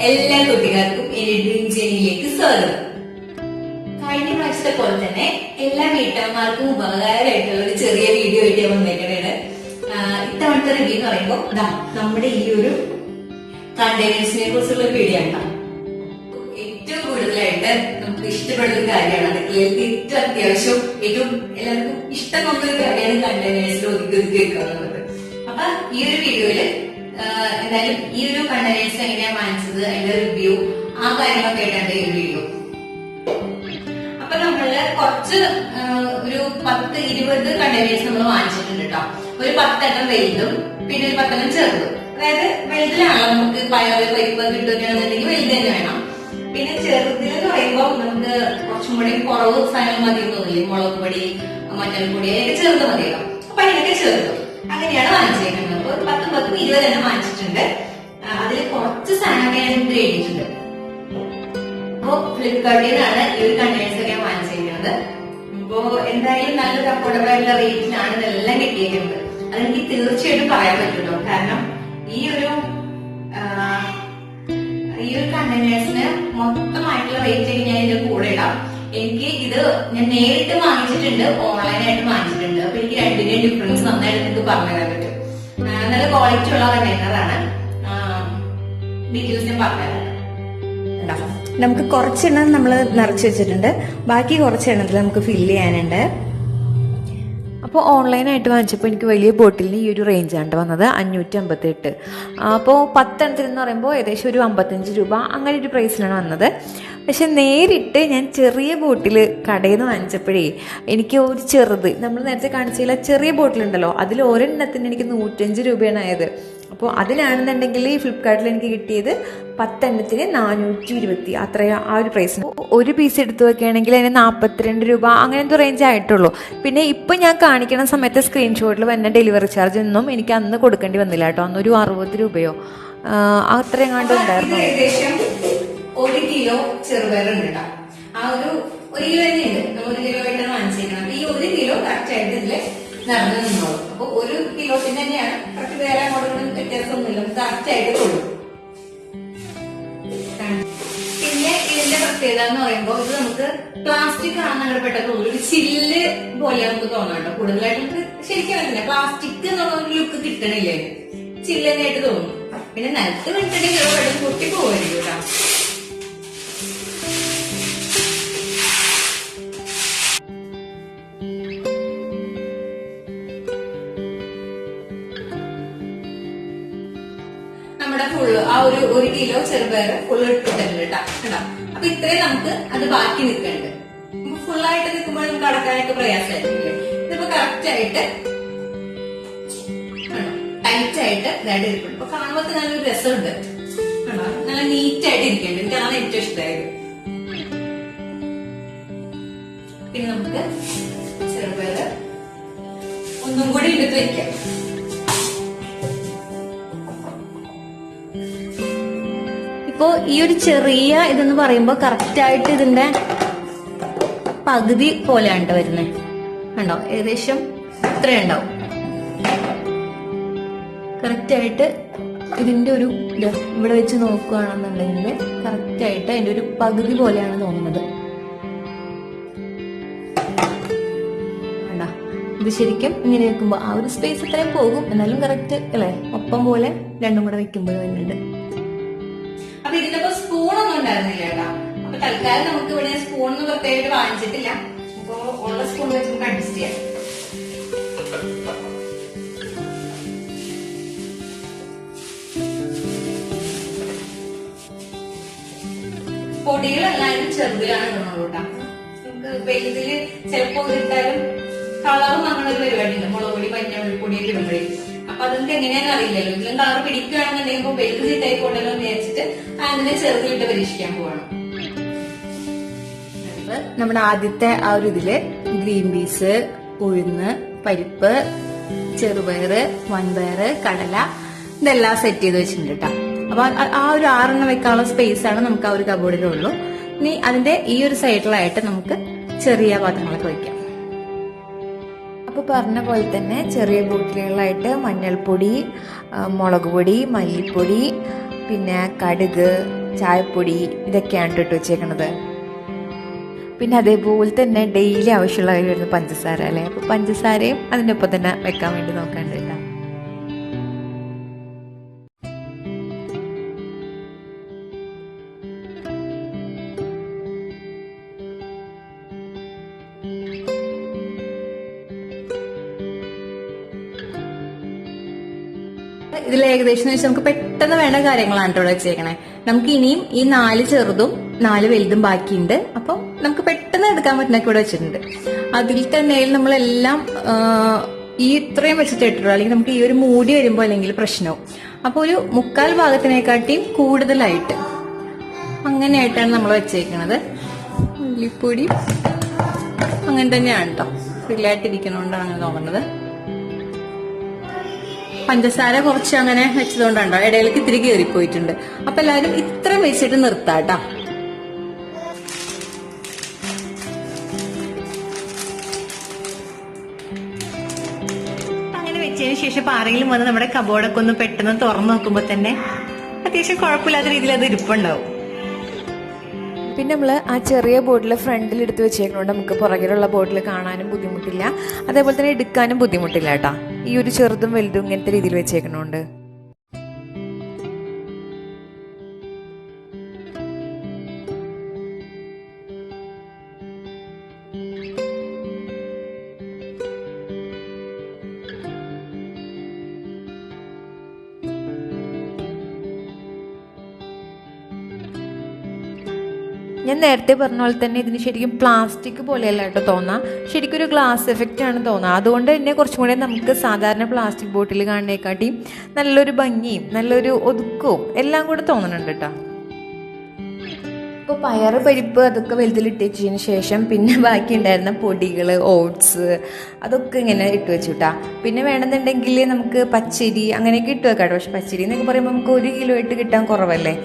എല്ലാ കുട്ടികൾക്കും എന്റെ ഡ്രീം ജേണിയിലേക്ക് സ്വാഗതം. കഴിഞ്ഞ പ്രാവശ്യത്തെ പോലെ തന്നെ എല്ലാ വീട്ടമ്മമാർക്കും ഉപകാരമായിട്ടുള്ള ഒരു ചെറിയ വീഡിയോ ആയിട്ട് ഞാൻ വന്നേക്കണേണ്. ഇത്തവണത്തെ റിവ്യൂ എന്ന് പറയുമ്പോൾ നമ്മുടെ ഈ ഒരു കണ്ടെയ്നേഴ്സിനെ കുറിച്ചുള്ള ഒരു വീഡിയോ ആണ്. ഏറ്റവും കൂടുതലായിട്ട് നമുക്ക് ഇഷ്ടപ്പെടുന്ന ഒരു കാര്യമാണ്, അടുക്കളയിൽ ഏറ്റവും അത്യാവശ്യം ഏറ്റവും എല്ലാവർക്കും ഇഷ്ടം തോന്നുന്ന ഒരു കാര്യമാണ് കണ്ടെയ്നേഴ്സിൽ ഒതുക്കി വെക്കുക എന്നുള്ളത്. അപ്പൊ ഈ ഒരു വീഡിയോയില് എന്തായാലും ഈ ഒരു കണ്ടെയ്നേഴ്സ് എങ്ങനെയാ വാങ്ങിച്ചത്, അതിന്റെ റിവ്യൂ, ആ കാര്യങ്ങളൊക്കെ ആയിട്ടാണ് ഈ വീഡിയോ. അപ്പൊ നമ്മള് കുറച്ച് ഒരു 10-20 കണ്ടെയ്നേഴ്സ് നമ്മൾ വാങ്ങിച്ചിട്ടുണ്ട് കേട്ടോ. ഒരു 10 വലുതും പിന്നെ ഒരു 10 ചെറുതും. അതായത് വലുതിലാണല്ലോ നമുക്ക് പയറ് പരിപ്പ് കിട്ടുകയാണെന്നുണ്ടെങ്കിൽ വലുത് തന്നെ വേണം. പിന്നെ ചെറുതിലെന്ന് പറയുമ്പോൾ നമുക്ക് കുറച്ചും കൂടി കുറവ് സാധനങ്ങൾ മതി തോന്നില്ലേ, മുളക് പൊടി, മഞ്ഞൾപ്പൊടി, അതിനൊക്കെ ചെറുത് മതിയല്ലോ. അപ്പൊ അതിനൊക്കെ ചെറുതും അങ്ങനെയാണ് വാങ്ങിച്ചേക്കുന്നത്. 10-20 വാങ്ങിച്ചിട്ടുണ്ട്. അതിൽ കുറച്ച് സാധനമൊക്കെ ഞാൻ ഇട്ട് എഴുതിയിട്ടുണ്ട്. അപ്പോ ഫ്ലിപ്കാർട്ടിൽ നിന്നാണ് ഈ ഒരു കണ്ടെയ്നേഴ്സ് ഒക്കെ ഞാൻ വാങ്ങിച്ചിരിക്കുന്നത്. അപ്പോ എന്തായാലും നല്ലൊരു അഫോർഡബിൾ ആയിട്ടുള്ള റേറ്റിലാണ് ഇതെല്ലാം കിട്ടിയിരിക്കുന്നത്. അതെനിക്ക് തീർച്ചയായിട്ടും പറയാൻ പറ്റുള്ളൂ. കാരണം ഈ ഒരു കണ്ടെയ്നേഴ്സിന് മൊത്തമായിട്ടുള്ള റേറ്റ് ഒക്കെ ഞാൻ ഇതിന്റെ കൂടെ ഇടാം. എനിക്ക് ഇത് ഞാൻ നേരിട്ട് വാങ്ങിച്ചിട്ടുണ്ട്, ഓൺലൈനായിട്ട് വാങ്ങിച്ചിട്ടുണ്ട്. അപ്പൊ എനിക്ക് രണ്ടിന്റെയും ഡിഫറൻസ് നന്നായിട്ട് നിങ്ങൾക്ക് പറഞ്ഞു തരാൻ പറ്റും. നല്ല ക്വാളിറ്റി ഉള്ള കണ്ടെയ്നറാണ്. ഡീറ്റെയിൽസ് ഞാൻ പറഞ്ഞുതരാം. നമുക്ക് കുറച്ചെണ്ണം നമ്മൾ നിറച്ച് വെച്ചിട്ടുണ്ട്, ബാക്കി കുറച്ചെണ്ണത്തിൽ നമുക്ക് ഫില്ല് ചെയ്യാനുണ്ട്. അപ്പോൾ ഓൺലൈനായിട്ട് വാങ്ങിച്ചപ്പോൾ എനിക്ക് വലിയ ബോട്ടിലിന് ഈ ഒരു റേഞ്ചാണ് വന്നത്, 558. അപ്പോൾ 10 എണ്ണത്തിനെന്ന് പറയുമ്പോൾ ഏകദേശം ഒരു 55 രൂപ അങ്ങനെ ഒരു പ്രൈസിലാണ് വന്നത്. പക്ഷെ നേരിട്ട് ഞാൻ ചെറിയ ബോട്ടിൽ കടയിൽ നിന്ന് വാങ്ങിച്ചപ്പോഴേ എനിക്ക് ഒരു ചെറുത്, നമ്മൾ നേരത്തെ കാണിച്ചില്ല ചെറിയ ബോട്ടിലുണ്ടല്ലോ, അതിൽ ഒരെണ്ണത്തിന് എനിക്ക് 105 രൂപയാണ് ആയത്. അപ്പോൾ അതിലാണെന്നുണ്ടെങ്കിൽ ഈ ഫ്ലിപ്കാർട്ടിൽ എനിക്ക് കിട്ടിയത് 10 എണ്ണത്തിന് 420, അത്ര ആ ഒരു പ്രൈസിന്. ഒരു പീസ് എടുത്തു വെക്കുകയാണെങ്കിൽ അതിന് 42 രൂപ അങ്ങനെ എന്തോ റേഞ്ച് ആയിട്ടുള്ളൂ. പിന്നെ ഇപ്പം ഞാൻ കാണിക്കുന്ന സമയത്ത് സ്ക്രീൻഷോട്ടിൽ വന്ന ഡെലിവറി ചാർജ് ഒന്നും എനിക്ക് അന്ന് കൊടുക്കേണ്ടി വന്നില്ല കേട്ടോ. അന്നൊരു 60 രൂപയോ അത്ര എങ്ങാണ്ട് ഉണ്ടായിരുന്നു. ഏകദേശം 1 കിലോ ചെറുപയറുണ്ട് കേട്ടോ. ആ ഒരു കിലോ തന്നെയുണ്ട്, 1 കിലോ ആയിട്ടാണ് വാങ്ങിച്ചിരിക്കുന്നത്. അപ്പൊ ഈ 1 കിലോ കറക്റ്റ് ആയിട്ട് ഇതില് നടന്നു നിന്നോളൂ. അപ്പൊ 1 കിലോത്തിന് തന്നെയാണ് കറക്റ്റ്, വേറെ അങ്ങോട്ടൊന്നും വ്യത്യാസമൊന്നുമില്ല, കറക്റ്റ് ആയിട്ട് കൊള്ളും. പിന്നെ ഇതിന്റെ പ്രത്യേകത എന്ന് പറയുമ്പോൾ ഇത് നമുക്ക് പ്ലാസ്റ്റിക് ആണെന്ന് പെട്ടെന്ന് തോന്നും, ഒരു ചില്ല് പോലെ നമുക്ക് തോന്നാം കേട്ടോ. കൂടുതലായിട്ട് നമുക്ക് ശരിക്കും അറിയില്ല, പ്ലാസ്റ്റിക് എന്നുള്ള ഒരു ലുക്ക് കിട്ടണില്ലേ, ചില്ല് തന്നെയായിട്ട് തോന്നും. പിന്നെ നിലത്ത് വിട്ടിട്ടുണ്ടെങ്കിൽ പെട്ടെന്ന് പൊട്ടി പോവായിരിക്കും കേട്ടോ. നമ്മുടെ ഫുള്ള് ആ ഒരു കിലോ ചെറുപയർ ഫുള്ള് ഇട്ടിട്ടുണ്ട് കേട്ടോ. അപ്പൊ ഇത്രയും നമുക്ക് അത് ബാക്കി നിൽക്കുന്നുണ്ട്. ഫുള്ളായിട്ട് നിൽക്കുമ്പോൾ നമുക്ക് അടക്കാനൊക്കെ പ്രയാസമായിരിക്കില്ലേ. ഇതിപ്പോ കറക്റ്റ് ആയിട്ട് ടൈറ്റ് ആയിട്ട് ഇതായിട്ട് ഇരിക്കുന്നു. അപ്പൊ കാണുമ്പോൾ നല്ലൊരു രസമുണ്ട്, നല്ല നീറ്റ് ആയിട്ട് ഇരിക്കുന്നുണ്ട്. എനിക്കാണ് ഏറ്റവും ഇഷ്ടമായത്. പിന്നെ നമുക്ക് ചെറുപയർ ഒന്നും കൂടി എടുത്ത് വെക്കാം. ഇപ്പോൾ ഈ ഒരു ചെറിയ ഇതെന്ന് പറയുമ്പോൾ കറക്റ്റായിട്ട് ഇതിന്റെ പകുതി പോലെയാണ് വരുന്നത്. കണ്ടോ, ഏകദേശം ഇത്രയുണ്ടാവും. കറക്റ്റായിട്ട് ഇതിന്റെ ഒരു ഇവിടെ വെച്ച് നോക്കുകയാണെന്നുണ്ടെങ്കിൽ കറക്റ്റായിട്ട് അതിന്റെ ഒരു പകുതി പോലെയാണ് തോന്നുന്നത്. കണ്ടോ, ഇത് ശരിക്കും ഇങ്ങനെ വെക്കുമ്പോൾ ആ ഒരു സ്പേസ് ഇത്രയും പോകും, എന്നാലും കറക്റ്റ് അല്ലേ, ഒപ്പം പോലെ രണ്ടും കൂടെ വെക്കുമ്പോൾ വരുന്നുണ്ട്. അപ്പൊ ഇതിനിപ്പോ സ്പൂണൊന്നും ഉണ്ടായിരുന്നില്ല കേട്ടോ. അപ്പൊ തൽക്കാലം നമുക്ക് ഇവിടെ സ്പൂണൊന്നും പ്രത്യേകമായിട്ട് വാങ്ങിച്ചിട്ടില്ല. അപ്പൊ ഉള്ള സ്പൂൺ വെച്ച് നമുക്ക് അഡ്ജസ്റ്റ് ചെയ്യാം. പൊടികളെല്ലാവരും ചെറുതിലാണ് ഇടുന്നുള്ളൂ കേട്ടോ. നമുക്ക് വലുതില് ചിലപ്പോ ഇട്ടാലും കളറും നമ്മളൊരു പരിപാടി ഉണ്ട്, മുളക് പൊടി, മഞ്ഞൾപ്പൊടിയൊക്കെ ഇടുമ്പോഴേ. അപ്പൊ അതൊക്കെ എങ്ങനെയാണെന്ന് അറിയില്ലല്ലോ. ഇതിലും കളർ പിടിക്കുകയാണെന്നുണ്ടെങ്കിൽ ഇപ്പൊ വലുത് ഇട്ടായിക്കോട്ടല്ലോ എന്ന് വിചാരിച്ചിട്ട് അതിനെ ചെറുതിലിട്ട് പരീക്ഷിക്കാൻ പോവാണ്. നമ്മുടെ ആദ്യത്തെ ആ ഒരു ഇതില് ഗ്രീൻ പീസ്, ഉഴുന്ന്, പരിപ്പ്, ചെറുപയറ്, വൻപയറ്, കടല, ഇതെല്ലാം സെറ്റ് ചെയ്ത് വെച്ചിട്ടുണ്ട് കേട്ടോ. അപ്പൊ ആ ഒരു 6 എണ്ണം വെക്കാനുള്ള സ്പേസ് ആണ് നമുക്ക് ആ ഒരു കബോർഡിലുള്ളൂ. ഇനി അതിന്റെ ഈ ഒരു സൈഡിലായിട്ട് നമുക്ക് ചെറിയ പാത്രങ്ങളൊക്കെ വെക്കാം. അപ്പോൾ പറഞ്ഞ പോലെ തന്നെ ചെറിയ ബോട്ടിലുകളായിട്ട് മഞ്ഞൾപ്പൊടി, മുളക് പൊടി, മല്ലിപ്പൊടി, പിന്നെ കടുക്, ചായപ്പൊടി ഇതൊക്കെയാണ് ഇട്ട് വെച്ചേക്കണത്. പിന്നെ അതേപോലെ തന്നെ ഡെയിലി ആവശ്യമുള്ള കാര്യം വരുന്നത് പഞ്ചസാര അല്ലേ. അപ്പോൾ പഞ്ചസാരയും അതിൻ്റെ ഒപ്പം തന്നെ വെക്കാൻ വേണ്ടി നോക്കാണ്ട് കേട്ടോ. ഇതിൽ ഏകദേശം വെച്ചാൽ നമുക്ക് പെട്ടെന്ന് വേണ്ട കാര്യങ്ങളാണ് ഇവിടെ വെച്ചേക്കണേ. നമുക്ക് ഇനിയും ഈ 4 ചെറുതും 4 വലുതും ബാക്കിയുണ്ട്. അപ്പം നമുക്ക് പെട്ടെന്ന് എടുക്കാൻ പറ്റുന്നൊക്കെ ഇവിടെ വെച്ചിട്ടുണ്ട്. അതിൽ തന്നെ നമ്മളെല്ലാം ഈ ഇത്രയും വെച്ചിട്ട് ഇട്ടിട്ടുള്ളൂ, അല്ലെങ്കിൽ നമുക്ക് ഈ ഒരു മൂടി വരുമ്പോൾ അല്ലെങ്കിൽ പ്രശ്നവും. അപ്പോൾ ഒരു 3/4 ഭാഗത്തിനെക്കാട്ടിയും കൂടുതലായിട്ട് അങ്ങനെയായിട്ടാണ് നമ്മൾ വെച്ചേക്കണത്. ഉള്ളിപ്പൊടി അങ്ങനെ തന്നെയാണ് കേട്ടോ, ഫില്ലായിട്ടിരിക്കണോണ്ടാണ് അങ്ങനെ തോന്നുന്നത്. പഞ്ചസാര കുറച്ച് അങ്ങനെ വെച്ചതുകൊണ്ടാണ്ടോ ഇടയിലേക്ക് ഇത്തിരി കയറിപ്പോയിട്ടുണ്ട്. അപ്പൊ എല്ലാവരും ഇത്ര വെച്ചിട്ട് നിർത്താട്ടോ. അങ്ങനെ വെച്ചതിന് ശേഷം ആരെങ്കിലും വന്ന് നമ്മുടെ കബോർഡൊക്കെ ഒന്ന് പെട്ടെന്ന് തുറന്നു നോക്കുമ്പോ തന്നെ അത്യാവശ്യം കുഴപ്പമില്ലാത്ത രീതിയിൽ അത് ഇരിപ്പുണ്ടാവും. പിന്നെ നമ്മൾ ആ ചെറിയ ബോട്ടിൽ ഫ്രണ്ടിൽ എടുത്ത് വെച്ചേക്കുന്നതുകൊണ്ട് നമുക്ക് പുറകിലുള്ള ബോട്ടിൽ കാണാനും ബുദ്ധിമുട്ടില്ല, അതേപോലെ തന്നെ എടുക്കാനും ബുദ്ധിമുട്ടില്ല കേട്ടോ. ഈ ഒരു ചെറുതും വലുതും ഇങ്ങനത്തെ രീതിയിൽ വെച്ചേക്കണോണ്ട്. ഞാൻ നേരത്തെ പറഞ്ഞ പോലെ തന്നെ ഇതിന് ശരിക്കും പ്ലാസ്റ്റിക് പോലെയല്ല കേട്ടോ തോന്നാം, ശരിക്കും ഒരു ഗ്ലാസ് എഫക്റ്റ് ആണ് തോന്നുക. അതുകൊണ്ട് തന്നെ കുറച്ചും കൂടെ നമുക്ക് സാധാരണ പ്ലാസ്റ്റിക് ബോട്ടിൽ കാണുന്നതിനെക്കാട്ടിയും നല്ലൊരു ഭംഗിയും നല്ലൊരു ഒതുക്കവും എല്ലാം കൂടെ തോന്നുന്നുണ്ട് കേട്ടോ. ഇപ്പോൾ പയറ് പരിപ്പ് അതൊക്കെ വലുതിലിട്ടതിന് ശേഷം പിന്നെ ബാക്കി ഉണ്ടായിരുന്ന പൊടികൾ, ഓട്സ് അതൊക്കെ ഇങ്ങനെ ഇട്ട് വെച്ചു കേട്ടാ. പിന്നെ വേണമെന്നുണ്ടെങ്കിൽ നമുക്ക് പച്ചരി അങ്ങനെയൊക്കെ ഇട്ട് വെക്കാം. പക്ഷെ പച്ചരി എന്നൊക്കെ പറയുമ്പോൾ നമുക്ക് 1 കിലോ ആയിട്ട് കിട്ടാൻ കുറവല്ലേ.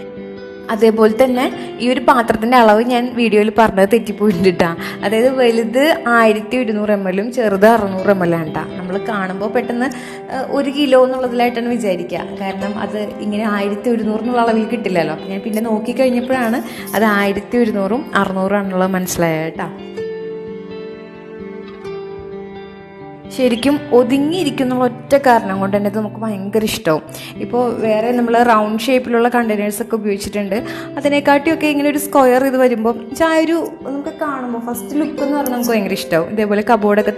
അതേപോലെ തന്നെ ഈ ഒരു പാത്രത്തിൻ്റെ അളവ് ഞാൻ വീഡിയോയിൽ പറഞ്ഞത് തെറ്റിപ്പോയിട്ടുണ്ട് കേട്ടോ. അതായത് വലുത് 1200 ml ചെറുത് 600 ml ആണ് കേട്ടോ. നമ്മൾ കാണുമ്പോൾ പെട്ടെന്ന് 1 കിലോ എന്നുള്ളതിലായിട്ടാണ് വിചാരിക്കുക, കാരണം അത് ഇങ്ങനെ 1200 എന്നുള്ള അളവിൽ കിട്ടില്ലല്ലോ. അപ്പം ഞാൻ പിന്നെ നോക്കിക്കഴിഞ്ഞപ്പോഴാണ് അത് 1200 600 ആണെന്നുള്ളത് മനസ്സിലായത് കേട്ടോ. ശരിക്കും ഒതുങ്ങിയിരിക്കുന്ന ഒറ്റ കാരണം കൊണ്ട് തന്നെ ഇത് നമുക്ക് ഭയങ്കര ഇഷ്ടവും. ഇപ്പോൾ വേറെ നമ്മൾ റൗണ്ട് ഷേപ്പിലുള്ള കണ്ടെയ്നേഴ്സൊക്കെ ഉപയോഗിച്ചിട്ടുണ്ട്, അതിനെക്കാട്ടിയൊക്കെ ഇങ്ങനെ ഒരു സ്ക്വയർ ഇത് വരുമ്പോൾ ഒരു നമുക്ക് കാണുമ്പോൾ ഫസ്റ്റ് ലുക്ക് എന്ന് പറഞ്ഞാൽ നമുക്ക് ഭയങ്കര ഇഷ്ടമാവും. ഇതേപോലെ കബോർഡൊക്കെ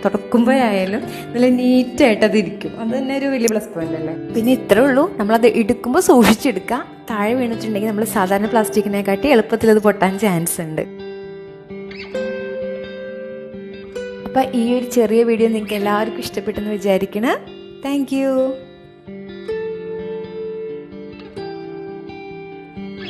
തുറക്കുമ്പോഴായാലും നല്ല നീറ്റായിട്ട് അതിരിക്കും. അത് തന്നെ ഒരു വലിയ പ്ലസ് പോയിന്റ് അല്ലേ. പിന്നെ ഇത്രേ ഉള്ളൂ, നമ്മളത് എടുക്കുമ്പോൾ സൂക്ഷിച്ചെടുക്കുക. താഴെ വീണിട്ടുണ്ടെങ്കിൽ നമ്മൾ സാധാരണ പ്ലാസ്റ്റിക്കിനെക്കാട്ടി എളുപ്പത്തിൽ അത് പൊട്ടാൻ ചാൻസ് ഉണ്ട്. അപ്പം ഈ ഒരു ചെറിയ വീഡിയോ നിങ്ങൾക്ക് എല്ലാവർക്കും ഇഷ്ടപ്പെട്ടെന്ന് വിചാരിക്കണം. Thank you.